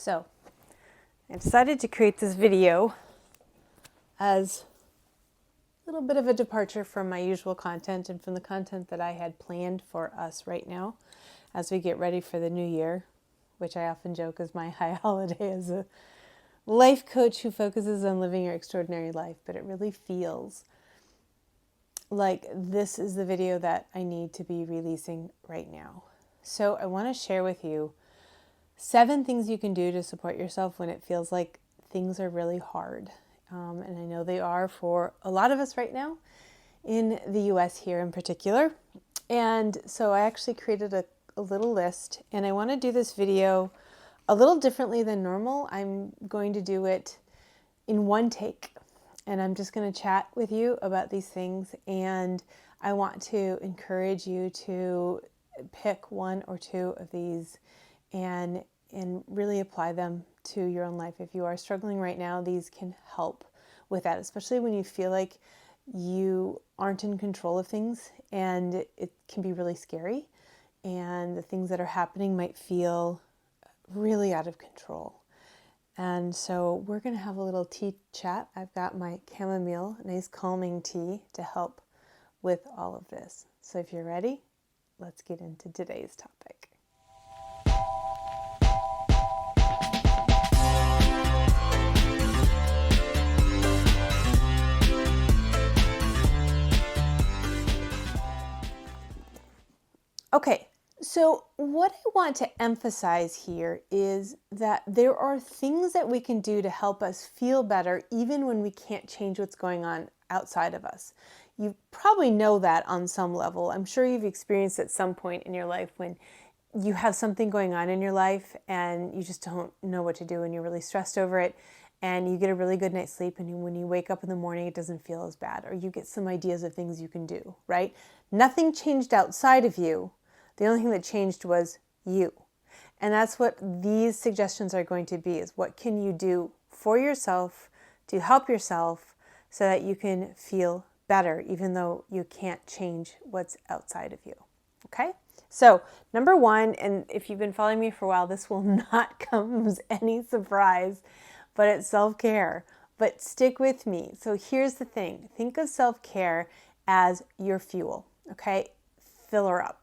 So, I decided to create this video as a little bit of a departure from my usual content and from the content that I had planned for us right now as we get ready for the new year, which I often joke is my high holiday as a life coach who focuses on living your extraordinary life, but it really feels like this is the video that I need to be releasing right now. So I want to share with you 7 things you can do to support yourself when it feels like things are really hard. And I know they are for a lot of us right now in the US here in particular. And so I actually created a little list, and I want to do this video a little differently than normal. I'm going to do it in one take, and I'm just going to chat with you about these things. And I want to encourage you to pick 1 or 2 of these and really apply them to your own life. If you are struggling right now, these can help with that, especially when you feel like you aren't in control of things and it can be really scary and the things that are happening might feel really out of control. And so we're going to have a little tea chat. I've got my chamomile, nice calming tea to help with all of this. So if you're ready, let's get into today's topic. Okay, so what I want to emphasize here is that there are things that we can do to help us feel better even when we can't change what's going on outside of us. You probably know that on some level. I'm sure you've experienced at some point in your life when you have something going on in your life and you just don't know what to do and you're really stressed over it, and you get a really good night's sleep, and when you wake up in the morning it doesn't feel as bad, or you get some ideas of things you can do, right? Nothing changed outside of you. The only thing that changed was you. And that's what these suggestions are going to be, is what can you do for yourself to help yourself so that you can feel better, even though you can't change what's outside of you. Okay? So, number 1, and if you've been following me for a while, this will not come as any surprise, but it's self-care. But stick with me. So here's the thing. Think of self-care as your fuel, okay? Fill her up.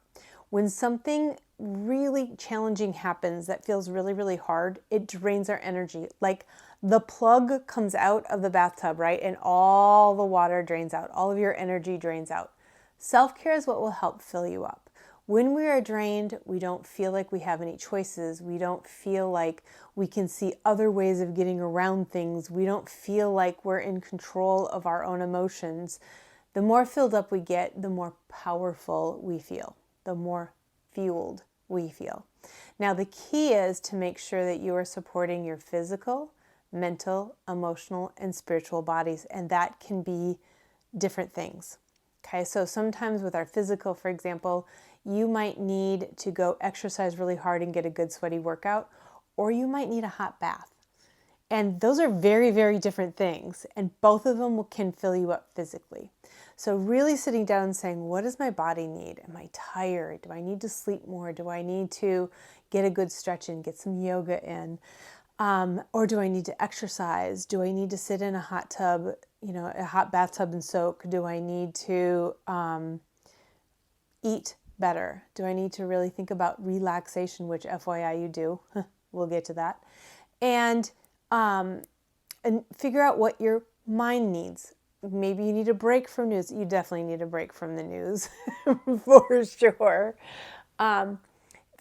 When something really challenging happens that feels really, really hard, it drains our energy. Like the plug comes out of the bathtub, right? And all the water drains out. All of your energy drains out. Self-care is what will help fill you up. When we are drained, we don't feel like we have any choices. We don't feel like we can see other ways of getting around things. We don't feel like we're in control of our own emotions. The more filled up we get, the more powerful we feel, the more fueled we feel. Now, the key is to make sure that you are supporting your physical, mental, emotional, and spiritual bodies, and that can be different things. Okay, so sometimes with our physical, for example, you might need to go exercise really hard and get a good sweaty workout, or you might need a hot bath. And those are very, very different things, and both of them can fill you up physically. So really sitting down and saying, what does my body need? Am I tired? Do I need to sleep more? Do I need to get a good stretch in, get some yoga in? Or do I need to exercise? Do I need to sit in a hot tub, a hot bathtub and soak? Do I need to eat better? Do I need to really think about relaxation, which FYI you do? We'll get to that. And figure out what your mind needs. Maybe you need a break from news. You definitely need a break from the news for sure.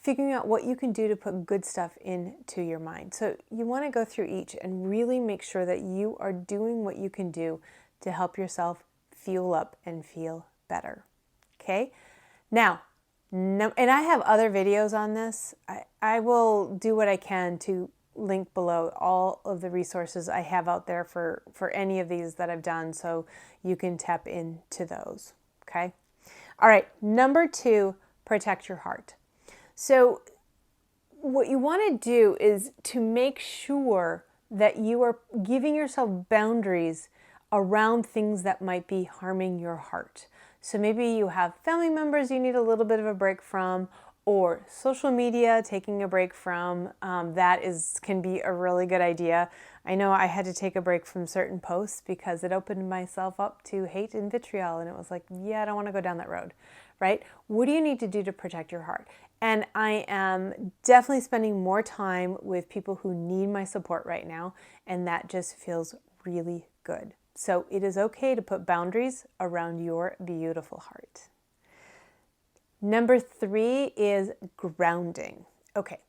Figuring out what you can do to put good stuff into your mind. So you want to go through each and really make sure that you are doing what you can do to help yourself fuel up and feel better. Okay? Now, and I have other videos on this. I will do what I can to link below all of the resources I have out there for any of these that I've done, so you can tap into those. Okay? All right, number 2, protect your heart. So what you want to do is to make sure that you are giving yourself boundaries around things that might be harming your heart. So maybe you have family members you need a little bit of a break from, or social media, taking a break from, can be a really good idea. I know I had to take a break from certain posts because it opened myself up to hate and vitriol, and it was like, yeah, I don't want to go down that road, right? What do you need to do to protect your heart? And I am definitely spending more time with people who need my support right now, and that just feels really good. So it is okay to put boundaries around your beautiful heart. Number 3 is grounding. Okay,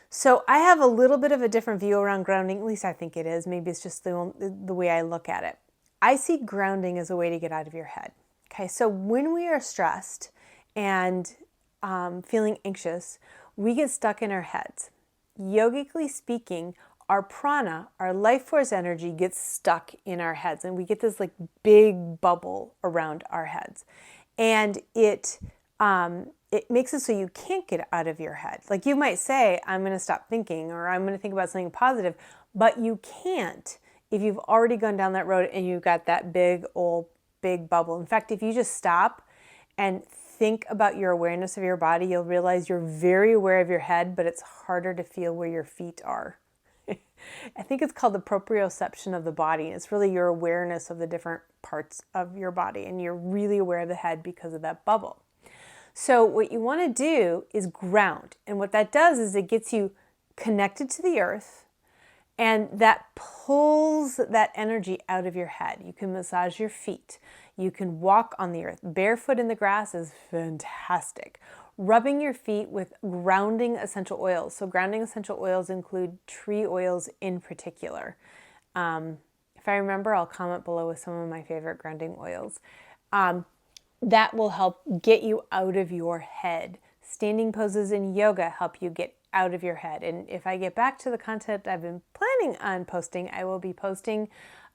so I have a little bit of a different view around grounding, at least I think it is. Maybe it's just the way I look at it. I see grounding as a way to get out of your head. Okay, so when we are stressed and feeling anxious, we get stuck in our heads. Yogically speaking, our prana, our life force energy, gets stuck in our heads, and we get this like big bubble around our heads, and it makes it so you can't get out of your head. Like you might say, I'm going to stop thinking, or I'm going to think about something positive, but you can't if you've already gone down that road and you've got that big bubble. In fact, if you just stop and think about your awareness of your body, you'll realize you're very aware of your head, but it's harder to feel where your feet are. I think it's called the proprioception of the body. It's really your awareness of the different parts of your body, and you're really aware of the head because of that bubble. So what you want to do is ground. And what that does is it gets you connected to the earth, and that pulls that energy out of your head. You can massage your feet. You can walk on the earth. Barefoot in the grass is fantastic. Rubbing your feet with grounding essential oils. So grounding essential oils include tree oils in particular. If I remember, I'll comment below with some of my favorite grounding oils. That will help get you out of your head. Standing poses in yoga help you get out of your head. And if I get back to the content I've been planning on posting, I will be posting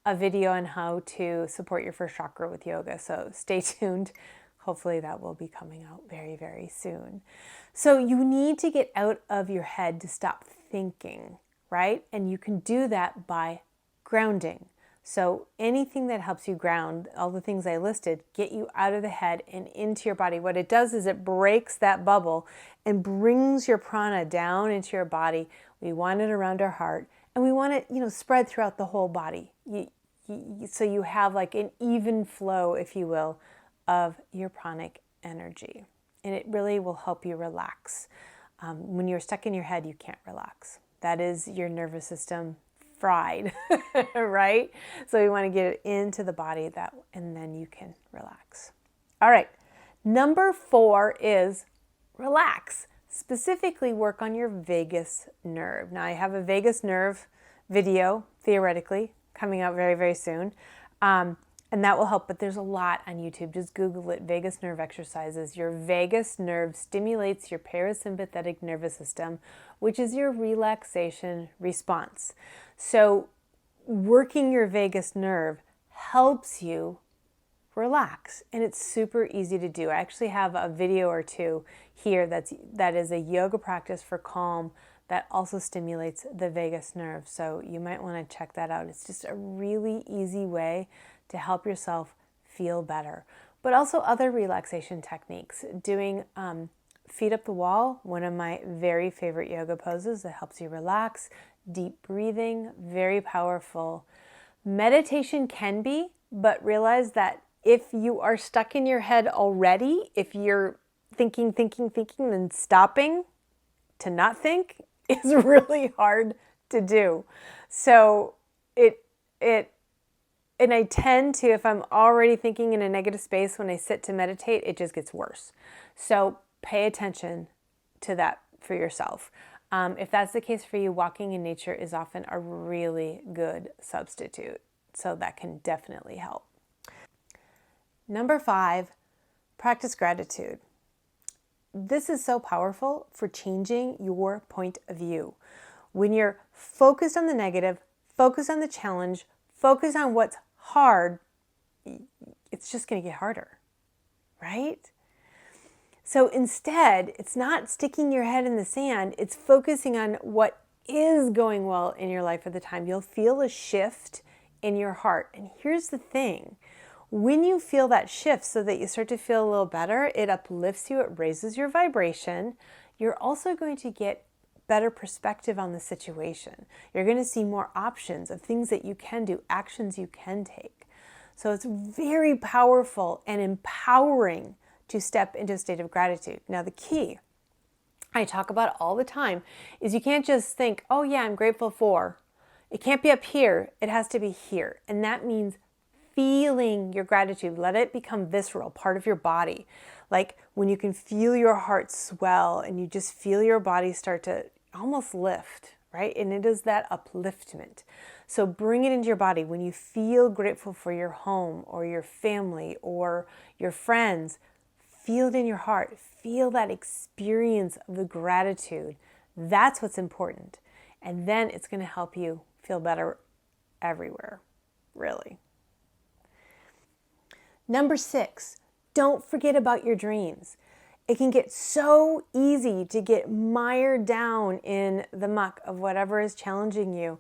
a video on how to support your first chakra with yoga. So stay tuned. Hopefully that will be coming out very, very soon. So you need to get out of your head to stop thinking, right? And you can do that by grounding. So anything that helps you ground, all the things I listed, get you out of the head and into your body. What it does is it breaks that bubble and brings your prana down into your body. We want it around our heart, and we want it, spread throughout the whole body. So you have like an even flow, if you will, of your pranic energy. And it really will help you relax. When you're stuck in your head, you can't relax. That is your nervous system fried, right? So we want to get it into the body, and then you can relax. All right. Number 4 is relax. Specifically work on your vagus nerve. Now I have a vagus nerve video, theoretically, coming out very, very soon. And that will help, but there's a lot on YouTube. Just Google it, vagus nerve exercises. Your vagus nerve stimulates your parasympathetic nervous system, which is your relaxation response. So working your vagus nerve helps you relax, and it's super easy to do. I actually have a video or two here that is a yoga practice for calm that also stimulates the vagus nerve. So you might want to check that out. It's just a really easy way to help yourself feel better. But also other relaxation techniques. Doing feet up the wall, one of my very favorite yoga poses that helps you relax. Deep breathing, very powerful. Meditation can be, but realize that if you are stuck in your head already, if you're thinking, then stopping to not think is really hard to do. So and I tend to, if I'm already thinking in a negative space when I sit to meditate, it just gets worse. So pay attention to that for yourself. If that's the case for you, walking in nature is often a really good substitute. So that can definitely help. Number 5, practice gratitude. This is so powerful for changing your point of view. When you're focused on the negative, focused on the challenge, focused on what's hard, it's just going to get harder, right? So instead, it's not sticking your head in the sand, it's focusing on what is going well in your life at the time. You'll feel a shift in your heart. And here's the thing. When you feel that shift so that you start to feel a little better, it uplifts you, it raises your vibration. You're also going to get better perspective on the situation. You're going to see more options of things that you can do, actions you can take. So it's very powerful and empowering to step into a state of gratitude. Now, the key I talk about all the time is you can't just think, oh yeah, I'm grateful for. It can't be up here. It has to be here. And that means feeling your gratitude. Let it become visceral, part of your body. Like when you can feel your heart swell and you just feel your body start to almost lift, right? And it is that upliftment. So bring it into your body. When you feel grateful for your home or your family or your friends, feel it in your heart. Feel that experience of the gratitude. That's what's important. And then it's going to help you feel better everywhere, really. Number 6, don't forget about your dreams. It can get so easy to get mired down in the muck of whatever is challenging you.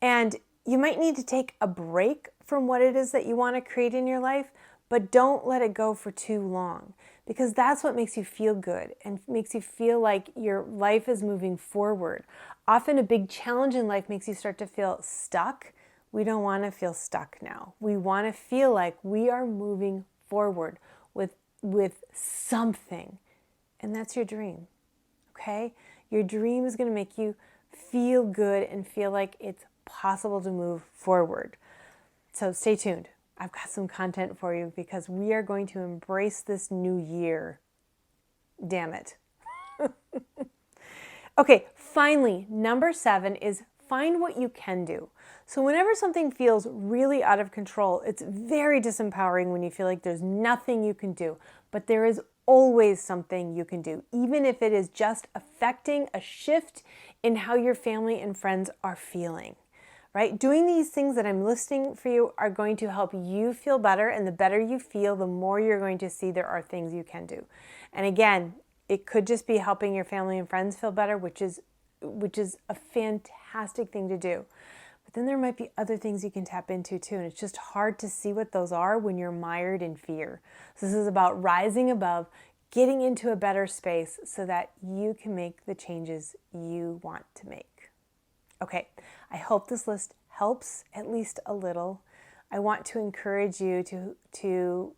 And you might need to take a break from what it is that you want to create in your life, but don't let it go for too long, because that's what makes you feel good and makes you feel like your life is moving forward. Often a big challenge in life makes you start to feel stuck. We don't want to feel stuck now. We want to feel like we are moving forward with something. And that's your dream, okay? Your dream is going to make you feel good and feel like it's possible to move forward. So stay tuned. I've got some content for you because we are going to embrace this new year. Damn it. Okay, finally, number 7 is find what you can do. So whenever something feels really out of control, it's very disempowering when you feel like there's nothing you can do, but there is always something you can do, even if it is just affecting a shift in how your family and friends are feeling, right? Doing these things that I'm listing for you are going to help you feel better, and the better you feel, the more you're going to see there are things you can do. And again, it could just be helping your family and friends feel better, which is a fantastic thing to do. But then there might be other things you can tap into too, and it's just hard to see what those are when you're mired in fear. So this is about rising above, getting into a better space so that you can make the changes you want to make. Okay, I hope this list helps at least a little. I want to encourage you to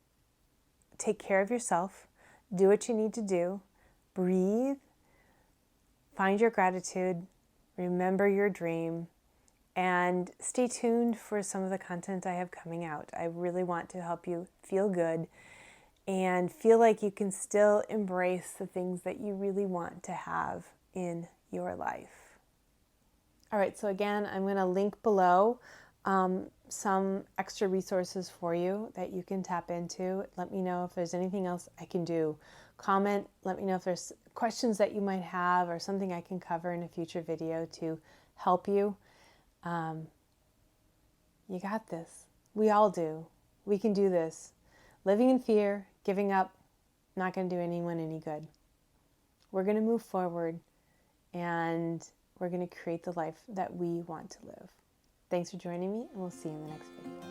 take care of yourself, do what you need to do, breathe, find your gratitude, remember your dream, and stay tuned for some of the content I have coming out. I really want to help you feel good and feel like you can still embrace the things that you really want to have in your life. All right, so again, I'm going to link below some extra resources for you that you can tap into. Let me know if there's anything else I can do. Comment, let me know if there's questions that you might have or something I can cover in a future video to help you. You got this. We all do. We can do this. Living in fear, giving up, not going to do anyone any good. We're going to move forward and we're going to create the life that we want to live. Thanks for joining me, and we'll see you in the next video.